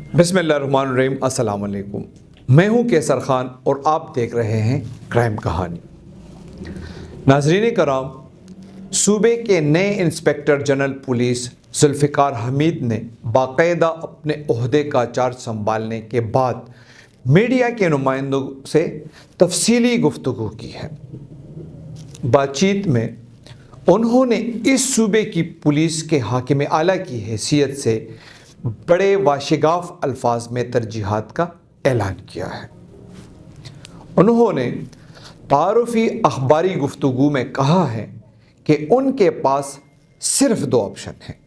بسم اللہ الرحمن الرحیم۔ السلام علیکم، میں ہوں کیسر خان اور آپ دیکھ رہے ہیں کرائم کہانی۔ ناظرین کرام، صوبے کے نئے انسپکٹر جنرل پولیس ذوالفقار حمید نے باقاعدہ اپنے عہدے کا چارج سنبھالنے کے بعد میڈیا کے نمائندوں سے تفصیلی گفتگو کی ہے۔ بات چیت میں انہوں نے اس صوبے کی پولیس کے حاکم اعلیٰ کی حیثیت سے بڑے واشگاف الفاظ میں ترجیحات کا اعلان کیا ہے۔ انہوں نے تعارفی اخباری گفتگو میں کہا ہے کہ ان کے پاس صرف دو آپشن ہیں،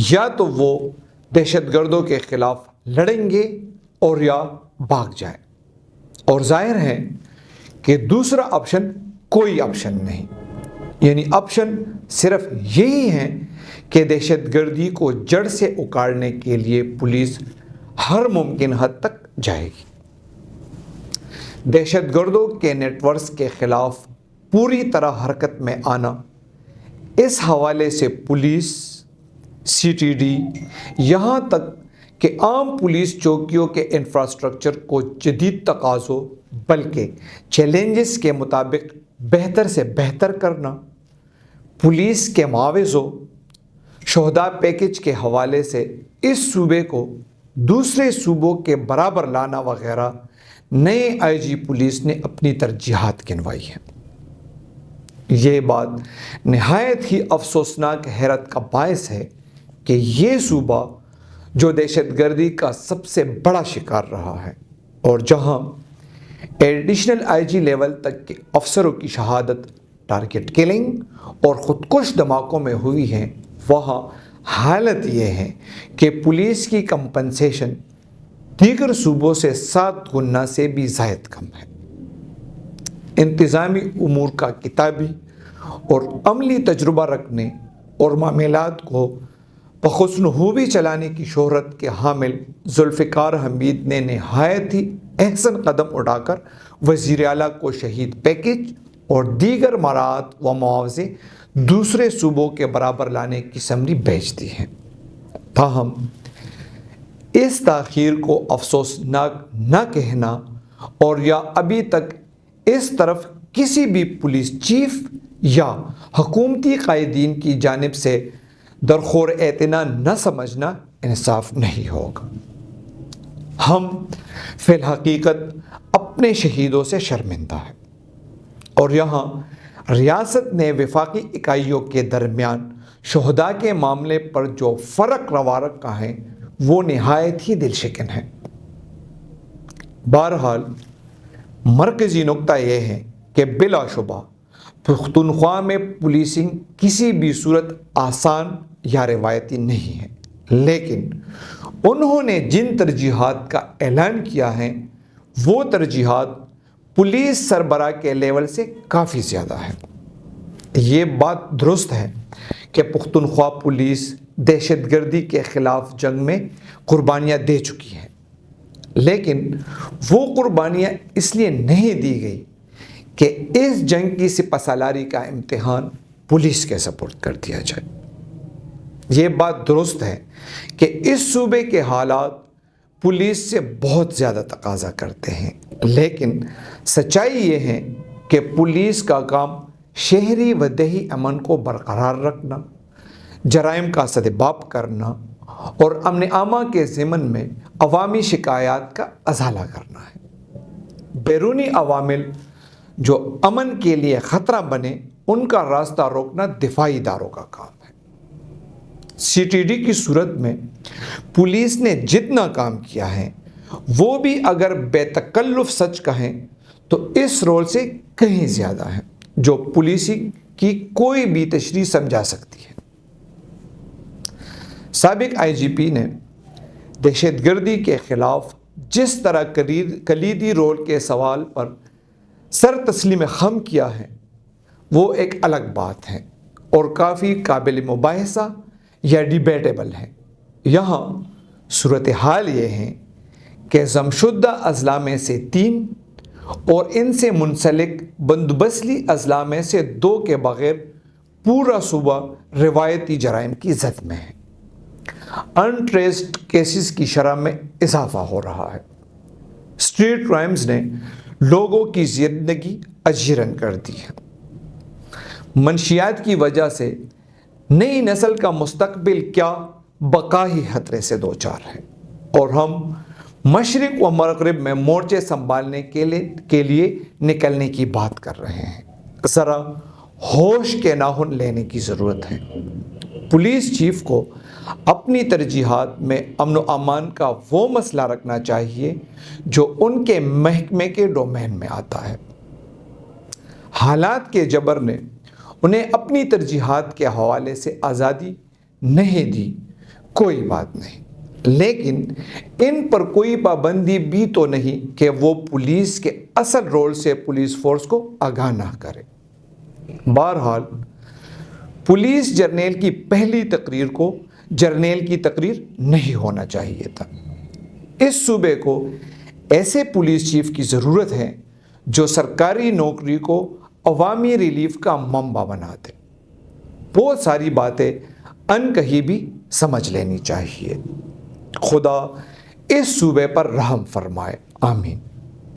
یا تو وہ دہشت گردوں کے خلاف لڑیں گے اور یا بھاگ جائیں، اور ظاہر ہے کہ دوسرا آپشن کوئی آپشن نہیں، یعنی آپشن صرف یہی ہے کہ دہشت گردی کو جڑ سے اکاڑنے کے لیے پولیس ہر ممکن حد تک جائے گی۔ دہشت گردوں کے نیٹ ورکس کے خلاف پوری طرح حرکت میں آنا، اس حوالے سے پولیس، CTD، یہاں تک کہ عام پولیس چوکیوں کے انفراسٹرکچر کو جدید تقاضوں بلکہ چیلنجز کے مطابق بہتر سے بہتر کرنا، پولیس کے معاوضوں، شہداء پیکج کے حوالے سے اس صوبے کو دوسرے صوبوں کے برابر لانا وغیرہ نئے IG پولیس نے اپنی ترجیحات گنوائی ہیں۔ یہ بات نہایت ہی افسوسناک حیرت کا باعث ہے کہ یہ صوبہ جو دہشت گردی کا سب سے بڑا شکار رہا ہے اور جہاں ایڈیشنل IG لیول تک کے افسروں کی شہادت ٹارگٹ کلنگ اور خودکش دھماکوں میں ہوئی ہے، وہاں حالت یہ ہے کہ پولیس کی کمپنسیشن دیگر صوبوں سے 7 گنا سے بھی زائد کم ہے۔ انتظامی امور کا کتابی اور عملی تجربہ رکھنے اور معاملات کو بحسن خوبی چلانے کی شہرت کے حامل ذوالفقار حمید نے نہایت ہی احسن قدم اٹھا کر وزیر اعلیٰ کو شہید پیکج اور دیگر مراعات و معاوضے دوسرے صوبوں کے برابر لانے کی سمری بھیج دی ہے۔ تاہم اس تاخیر کو افسوسناک نہ کہنا اور یا ابھی تک اس طرف کسی بھی پولیس چیف یا حکومتی قائدین کی جانب سے درخور اعتنا نہ سمجھنا انصاف نہیں ہوگا۔ ہم فی الحقیقت اپنے شہیدوں سے شرمندہ ہیں، اور یہاں ریاست نے وفاقی اکائیوں کے درمیان شہداء کے معاملے پر جو فرق روا رکھا ہے وہ نہایت ہی دل شکن ہے۔ بہرحال مرکزی نقطہ یہ ہے کہ بلا شبہ پختونخوا میں پولیسنگ کسی بھی صورت آسان یا روایتی نہیں ہے، لیکن انہوں نے جن ترجیحات کا اعلان کیا ہے وہ ترجیحات پولیس سربراہ کے لیول سے کافی زیادہ ہے۔ یہ بات درست ہے کہ پختونخوا پولیس دہشت گردی کے خلاف جنگ میں قربانیاں دے چکی ہے، لیکن وہ قربانیاں اس لیے نہیں دی گئی کہ اس جنگ کی سپہ سالاری کا امتحان پولیس کے سپرد کر دیا جائے۔ یہ بات درست ہے کہ اس صوبے کے حالات پولیس سے بہت زیادہ تقاضا کرتے ہیں، لیکن سچائی یہ ہے کہ پولیس کا کام شہری و دیہی امن کو برقرار رکھنا، جرائم کا سدباب کرنا اور امن عامہ کے ضمن میں عوامی شکایات کا ازالہ کرنا ہے۔ بیرونی عوامل جو امن کے لیے خطرہ بنے، ان کا راستہ روکنا دفاعی اداروں کا کام ہے۔ CTD کی صورت میں پولیس نے جتنا کام کیا ہے وہ بھی اگر بے تکلف سچ کہیں تو اس رول سے کہیں زیادہ ہے جو پولیسنگ کی کوئی بھی تشریح سمجھا سکتی ہے۔ سابق IGP نے دہشت گردی کے خلاف جس طرح کلیدی رول کے سوال پر سر تسلیم خم کیا ہے وہ ایک الگ بات ہے اور کافی قابل مباحثہ یا ڈیبیٹیبل ہے۔ یہاں صورتحال یہ ہے کہ ضمشدہ اضلاع میں سے 3 اور ان سے منسلک بندوبستی اضلاع میں سے 2 کے بغیر پورا صوبہ روایتی جرائم کی زد میں ہے۔ انٹریسڈ کیسز کی شرح میں اضافہ ہو رہا ہے۔ اسٹریٹ کرائمز نے لوگوں کی زندگی اجیرن کر دی ہے۔ منشیات کی وجہ سے نئی نسل کا مستقبل کیا بقائی خطرے سے دوچار ہے، اور ہم مشرق و مغرب میں مورچے سنبھالنے کے لیے نکلنے کی بات کر رہے ہیں۔ ذرا ہوش کے ناخن لینے کی ضرورت ہے۔ پولیس چیف کو اپنی ترجیحات میں امن و امان کا وہ مسئلہ رکھنا چاہیے جو ان کے محکمے کے ڈومین میں آتا ہے۔ حالات کے جبر نے انہیں اپنی ترجیحات کے حوالے سے آزادی نہیں دی، کوئی بات نہیں، لیکن ان پر کوئی پابندی بھی تو نہیں کہ وہ پولیس کے اصل رول سے پولیس فورس کو آگاہ نہ کرے۔ بہرحال پولیس جرنیل کی پہلی تقریر کو جرنیل کی تقریر نہیں ہونا چاہیے تھا۔ اس صوبے کو ایسے پولیس چیف کی ضرورت ہے جو سرکاری نوکری کو عوامی ریلیف کا منبع بنا دے۔ بہت ساری باتیں ان کہیں بھی سمجھ لینی چاہیے۔ خدا اس صوبے پر رحم فرمائے، آمین۔